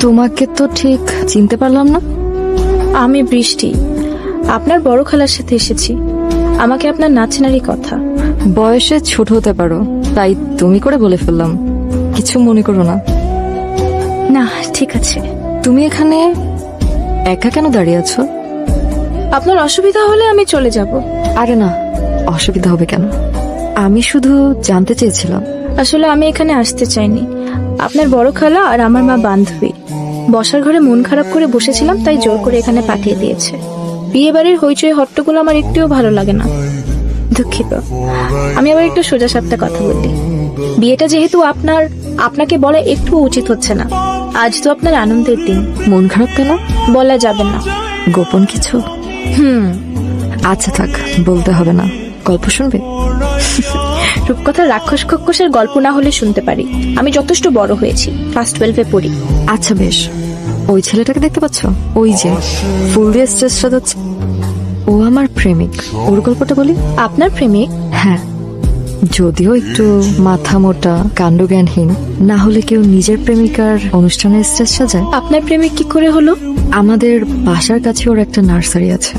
তোমাকে তো ঠিক চিনতে পারলাম না। আমি বৃষ্টি, আপনার বড় খালার সাথে এসেছি। আমাকে আপনার না চেনারই কথা। বয়সে ছোট হতে পারো, তাই তুমি করে বলে ফেললাম, কিছু মনে করো না। না ঠিক আছে। তুমি এখানে একা কেন দাঁড়িয়ে আছো? আপনার অসুবিধা হলে আমি চলে যাব। আরে না, অসুবিধা হবে কেন? আমি শুধু জানতে চেয়েছিলাম। আসলে আমি এখানে আসতে চাইনি। আপনার বড় খালা আর আমার মা বান্ধবী বসার ঘরে মন খারাপ করে বসেছিলাম, তাই জোর করে এখানে পাঠিয়ে দিয়েছে। বিয়ে বাড়ির হইচই হট্টগোল আমার একটুও ভালো লাগে না। দুঃখিত। আমি আবার একটু সোজা সাপটা কথা বলি। বিয়েটা যেহেতু আপনাকে বলা একটু উচিত হচ্ছে না। আজ তো আপনার আনন্দের দিন। মন খারাপ কেন? বলা যাবে না। গোপন কিছু? আচ্ছা থাক, বলতে হবে না। গল্প শুনবে? রূপকথার রাক্ষস খক্ষসের গল্প না হলে শুনতে পারি। আমি যথেষ্ট বড় হয়েছি, ক্লাস 12-এ পড়ি। আচ্ছা বেশ, ওই ছেলেটাকে দেখতে পাচ্ছ? ওই যে ফুল দিয়ে স্টেজ সাজাচ্ছে, ও আমার প্রেমিক। ওর গল্পটা বলি। আপনার প্রেমিক? হ্যাঁ, যদিও একটু মাথা মোটা, কাণ্ডজ্ঞানহীন। না হলে কেউ নিজের প্রেমিকার অনুষ্ঠানে স্টেজ সাজায়? আপনার প্রেমিক কি করে হলো? আমাদের বাসার কাছে ওর একটা নার্সারি আছে,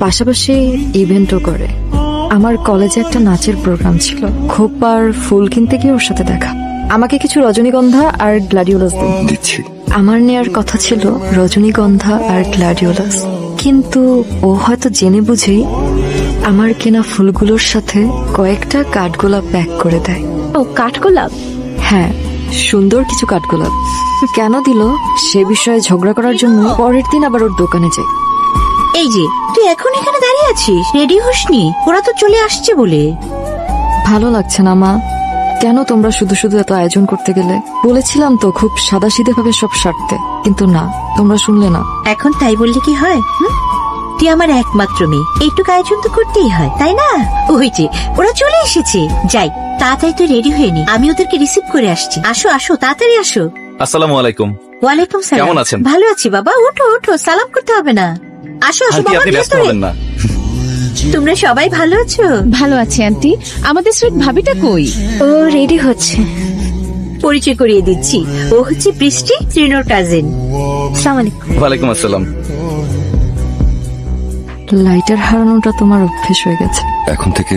পাশাপাশি ইভেন্টও করে। আমার কলেজে একটা নাচের প্রোগ্রাম ছিল, খোপার ফুল কিনতে গিয়ে ওর সাথে দেখা। আমাকে কিছু রজনীগন্ধা আর গ্ল্যাডিওলাস দিচ্ছি। আমার নেয়ার কথা ছিল রজনীগন্ধা আর গ্ল্যাডিওলাস, কিন্তু ও হয়তো জেনে বুঝেই আমার কেনা ফুলগুলোর সাথে কয়েকটা কাঠগোলাপ প্যাক করে দেয়। ও, কাঠগোলাপ? হ্যাঁ, সুন্দর কিছু কাঠগোলাপ। কেন দিল সে বিষয়ে ঝগড়া করার জন্য পরের দিন আবার ওর দোকানে যাই। এই যে তুই এখন এখানে দাঁড়িয়ে আছিস, রেডি হসনি? ওরা তো চলে আসছে বলে। ভালো লাগছে না মা। কেন তোমরা শুধু শুধু এত আয়োজন করতে গেলে? বলেছিলাম তো খুব সাদাসিধে ভাবে সব সারতে, কিন্তু না, তোমরা শুনলে না। এখন তাই বললে কি হয়? তুই আমার একমাত্র মেয়ে, এইটুকু আয়োজন তো করতেই হয়, তাই না? ওই যে ওরা চলে এসেছে। যাই, তাড়াতাড়ি তুই রেডি হয়ে নি, আমি ওদেরকে রিসিভ করে আসছি। আসো আসো, তাড়াতাড়ি আসো। আসসালামু আলাইকুম। ওয়ালাইকুম সালাম। কেমন আছেন? ভালো আছি বাবা, ওঠো ওঠো, সালাম করতে হবে না। আসো আসো আন্টি, বাবা, আপনি ব্যস্ত হবেন না। তোমরা সবাই ভালো আছো? ভালো আছি আন্টি। আমাদের সুইট ভাবিটা কই? ও রেডি হচ্ছে। পরিচয় করিয়ে দিচ্ছি, ও হচ্ছে বৃষ্টি, শ্রীনোর কাজিন। আসসালামু আলাইকুম। ওয়ালাইকুম আসসালাম। লাইটার হারানোটা তোমার অভ্যেস হয়ে গেছে। এখন থেকে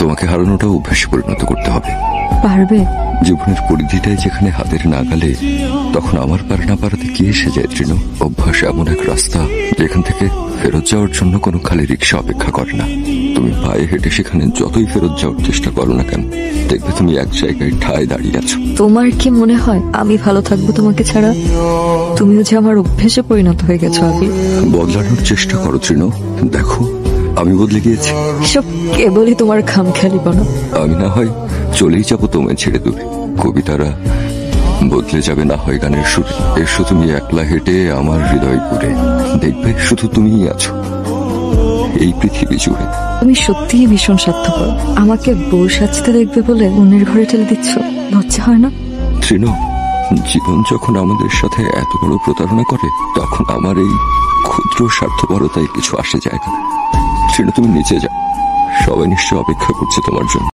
তোমাকে হারানোটা অভ্যাসে পরিণত করতে হবে। পারবে? জীবনের পরিধিটাই যেখানে হাতের নাগালে, তখন আমার পার না পারাতে কি এসে যায় তৃণ? অভ্যাস এমন এক রাস্তা যেখান থেকে ফেরত যাওয়ার জন্য কোনো খালি রিক্সা অপেক্ষা করে না। তুমি পায়ে হেঁটে সেখানে যতই ফেরত যাওয়ার চেষ্টা করো না কেন, দেখবে তুমি এক জায়গায় ঠায় দাঁড়িয়ে আছো। তোমার কি মনে হয় আমি ভালো থাকবো তোমাকে ছাড়া? তুমিও যে আমার অভ্যেসে পরিণত হয়ে গেছো। আগে বদলানোর চেষ্টা করো তৃণ, দেখো আমি বদলে গিয়েছি। সব কেবলই তোমার খামখেয়ালিপনা। আমি না হয় চলেই যাবো তোমায় ছেড়ে দূরে, কবিতারা বদলে যাবে না হয় গানের সুরে। এসো তুমি একলা হেঁটে আমার হৃদয় পুরে, দেখবে শুধু তুমিই আছো এই পৃথিবী জুড়ে। তুমি সত্যিই ভীষণ স্বার্থপর। আমাকে বউ সাজতে দেখবে বলে অন্যের ঘরে ঠেলে দিচ্ছ, লজ্জা হয় না? তৃণ, জীবন যখন আমাদের সাথে এত বড় প্রতারণা করে, তখন আমার এই ক্ষুদ্র স্বার্থপরতায় কিছু আসে যায় না। তৃণ, তুমি নিচে যাও, সবাই নিশ্চয় অপেক্ষা করছে তোমার জন্য।